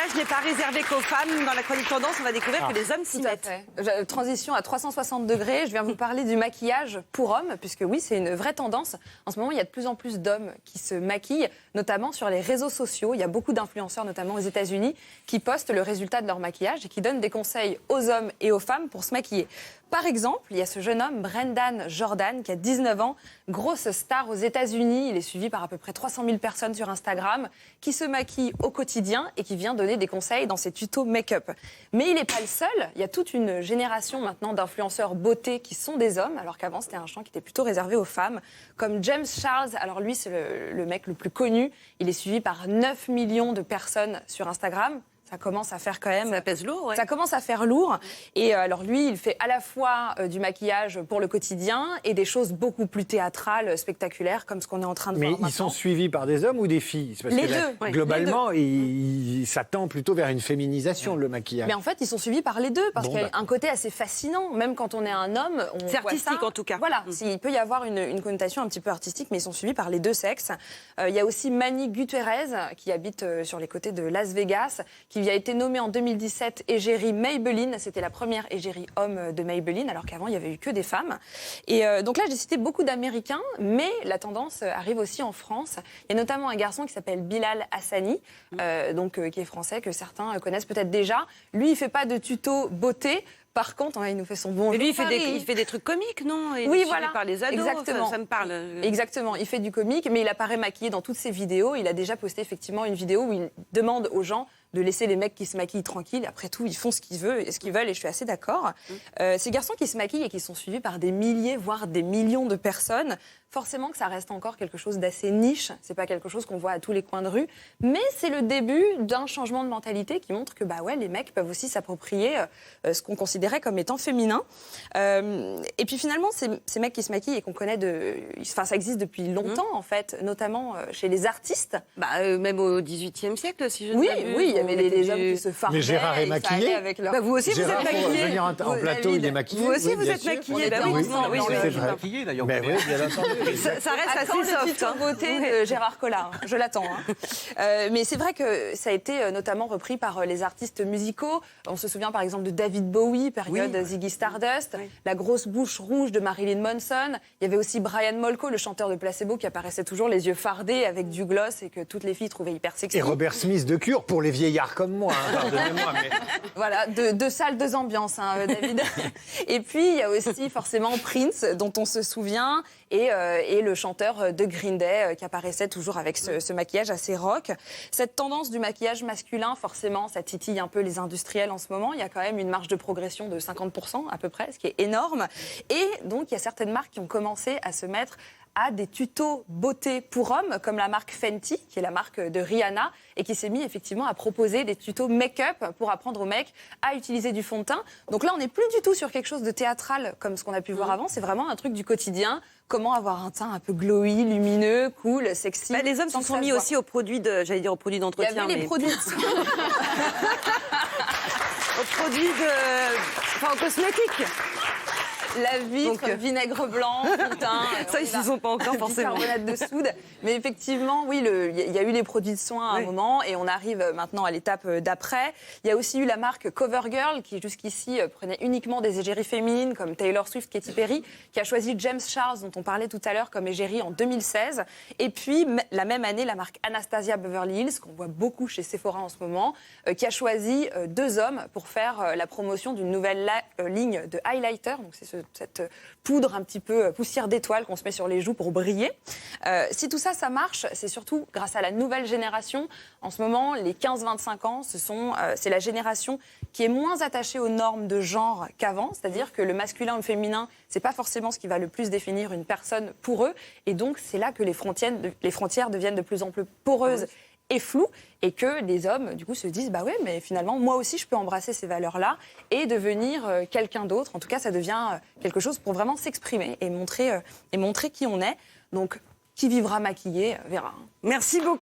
maquillage n'est pas réservé qu'aux femmes. Dans la chronique tendance, on va découvrir que les hommes s'y mettent. Transition à 360 degrés, je viens vous parler du maquillage pour hommes, puisque oui, c'est une vraie tendance. En ce moment, il y a de plus en plus d'hommes qui se maquillent, notamment sur les réseaux sociaux. Il y a beaucoup d'influenceurs, notamment aux États-Unis, qui postent le résultat de leur maquillage et qui donnent des conseils aux hommes et aux femmes pour se maquiller. Par exemple, il y a ce jeune homme, Brendan Jordan, qui a 19 ans, grosse star aux États-Unis. Il est suivi par à peu près 300 000 personnes sur Instagram, qui se maquille au quotidien et qui vient donner des conseils dans ses tutos make-up. Mais il n'est pas le seul. Il y a toute une génération maintenant d'influenceurs beauté qui sont des hommes, alors qu'avant, c'était un champ qui était plutôt réservé aux femmes, comme James Charles. Alors lui, c'est le mec le plus connu. Il est suivi par 9 millions de personnes sur Instagram. Ça commence à faire quand même... Ça pèse lourd, ouais. Ça commence à faire lourd. Et alors lui, il fait à la fois du maquillage pour le quotidien et des choses beaucoup plus théâtrales, spectaculaires, comme ce qu'on est en train de voir maintenant. Mais ils sont suivis par des hommes ou des filles? Parce Les que là, deux. globalement, ça tend plutôt vers une féminisation, le maquillage. Mais en fait, ils sont suivis par les deux, parce qu'il y a un côté assez fascinant. Même quand on est un homme, on C'est voit artistique, ça. en tout cas. Voilà, il peut y avoir une connotation un petit peu artistique, mais ils sont suivis par les deux sexes. Il y a aussi Manny Gutierrez, qui habite sur les côtés de Las Vegas, qui a été nommée en 2017 égérie Maybelline. C'était la première égérie homme de Maybelline, alors qu'avant, il n'y avait eu que des femmes. Et donc là, j'ai cité beaucoup d'Américains, mais la tendance arrive aussi en France. Il y a notamment un garçon qui s'appelle Bilal Hassani, qui est français, que certains connaissent peut-être déjà. Lui, il ne fait pas de tuto beauté. Par contre, il nous fait son bonjour. Et lui, il fait des trucs comiques, non? Oui, voilà. Par les ados, exactement. Ça me parle. Exactement. Il fait du comique, mais il apparaît maquillé dans toutes ses vidéos. Il a déjà posté effectivement une vidéo où il demande aux gens de laisser les mecs qui se maquillent tranquilles. Après tout, ils font ce qu'ils veulent, et je suis assez d'accord. Ces garçons qui se maquillent et qui sont suivis par des milliers, voire des millions de personnes, forcément que ça reste encore quelque chose d'assez niche. C'est pas quelque chose qu'on voit à tous les coins de rue, mais c'est le début d'un changement de mentalité qui montre que les mecs peuvent aussi s'approprier ce qu'on considérait comme étant féminin. Et puis finalement, ces mecs qui se maquillent et qu'on connaît ça existe depuis longtemps en fait, notamment chez les artistes. Même au XVIIIe siècle, si je ne m'abuse. Oui, il y avait les hommes qui se fardaient. Mais Gérard est maquillé. Avec leur... vous aussi, Gérard, vous êtes maquillé. pour venir en plateau, il est maquillé. Vous aussi, oui, vous bien êtes sûr. maquillé. Oui, C'est vrai. Maquillé d'ailleurs. Mais oui, bien entendu. Ça reste assez le soft. tuto beauté de Gérard Collard. Je l'attends. Mais c'est vrai que ça a été notamment repris par les artistes musicaux. On se souvient par exemple de David Bowie, période Ziggy Stardust, la grosse bouche rouge de Marilyn Manson. Il y avait aussi Brian Molko, le chanteur de Placebo, qui apparaissait toujours les yeux fardés avec du gloss et que toutes les filles trouvaient hyper sexy. Et Robert Smith de Cure pour les vieillards comme moi, pardonnez-moi. Mais... Voilà, deux salles, deux ambiances, David. Et puis, il y a aussi forcément Prince, dont on se souvient, et le chanteur de Green Day, qui apparaissait toujours avec ce maquillage assez rock. Cette tendance du maquillage masculin, forcément, ça titille un peu les industriels en ce moment. Il y a quand même une marge de progression de 50% à peu près, ce qui est énorme. Et donc, il y a certaines marques qui ont commencé à se mettre à des tutos beauté pour hommes, comme la marque Fenty, qui est la marque de Rihanna, et qui s'est mis effectivement à proposer des tutos make-up pour apprendre aux mecs à utiliser du fond de teint. Donc là, on n'est plus du tout sur quelque chose de théâtral, comme ce qu'on a pu voir avant. C'est vraiment un truc du quotidien. Comment avoir un teint un peu glowy, lumineux, cool, sexy. Les hommes se sont mis aussi aux produits d'entretien. Il y avait les produits aux cosmétiques. La vitre, vinaigre blanc, putain. Ça, ils n'y sont pas encore forcément. Bicarbonate de soude. Mais effectivement, oui, il y a eu les produits de soins à un moment et on arrive maintenant à l'étape d'après. Il y a aussi eu la marque CoverGirl qui, jusqu'ici, prenait uniquement des égéries féminines comme Taylor Swift, Katy Perry, qui a choisi James Charles, dont on parlait tout à l'heure, comme égérie en 2016. Et puis, la même année, la marque Anastasia Beverly Hills, qu'on voit beaucoup chez Sephora en ce moment, qui a choisi deux hommes pour faire la promotion d'une nouvelle ligne de highlighter. Donc, c'est cette poudre un petit peu poussière d'étoile qu'on se met sur les joues pour briller. Si tout ça, ça marche, c'est surtout grâce à la nouvelle génération. En ce moment, les 15-25 ans, c'est la génération qui est moins attachée aux normes de genre qu'avant. C'est-à-dire que le masculin ou le féminin, c'est pas forcément ce qui va le plus définir une personne pour eux. Et donc, c'est là que les frontières deviennent de plus en plus poreuses et flou, et que les hommes, du coup, se disent « Bah ouais, mais finalement, moi aussi, je peux embrasser ces valeurs-là et devenir quelqu'un d'autre. » En tout cas, ça devient quelque chose pour vraiment s'exprimer et montrer qui on est. Donc, qui vivra maquillé verra. Merci beaucoup.